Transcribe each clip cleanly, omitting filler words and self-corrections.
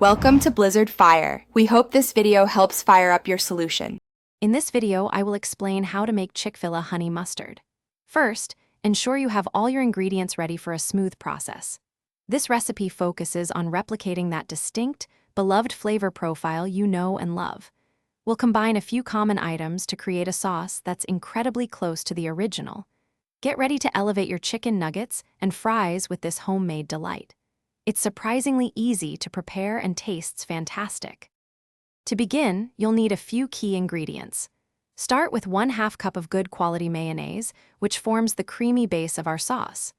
Welcome to Blizzard Fire. We hope this video helps fire up your solution. In this video, I will explain how to make Chick-fil-A honey mustard. First, ensure you have all your ingredients ready for a smooth process. This recipe focuses on replicating that distinct, beloved flavor profile you know and love. We'll combine a few common items to create a sauce that's incredibly close to the original. Get ready to elevate your chicken nuggets and fries with this homemade delight. It's surprisingly easy to prepare and tastes fantastic. To begin, you'll need a few key ingredients. Start with 1/2 cup of good quality mayonnaise, which forms the creamy base of our sauce.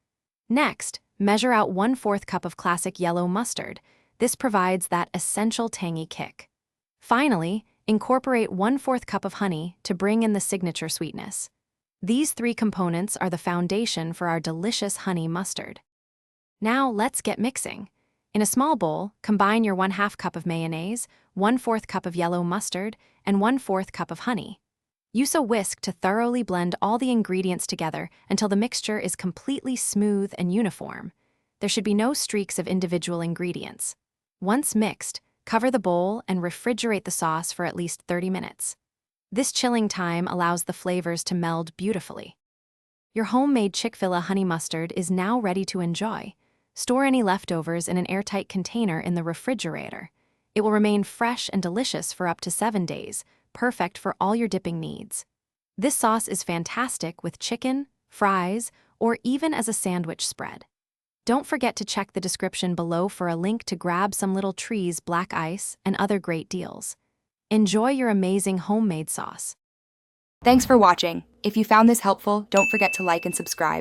Next, measure out 1/4 cup of classic yellow mustard. This provides that essential tangy kick. Finally, incorporate 1/4 cup of honey to bring in the signature sweetness. These three components are the foundation for our delicious honey mustard. Now let's get mixing. In a small bowl, combine your 1/2 cup of mayonnaise, 1/4 cup of yellow mustard, and 1/4 cup of honey. Use a whisk to thoroughly blend all the ingredients together until the mixture is completely smooth and uniform. There should be no streaks of individual ingredients. Once mixed, cover the bowl and refrigerate the sauce for at least 30 minutes. This chilling time allows the flavors to meld beautifully. Your homemade Chick-fil-A honey mustard is now ready to enjoy. Store any leftovers in an airtight container in the refrigerator. It will remain fresh and delicious for up to 7 days, perfect for all your dipping needs. This sauce is fantastic with chicken, fries, or even as a sandwich spread. Don't forget to check the description below for a link to grab some Little Trees black ice and other great deals. Enjoy your amazing homemade sauce. Thanks for watching. If you found this helpful, don't forget to like and subscribe.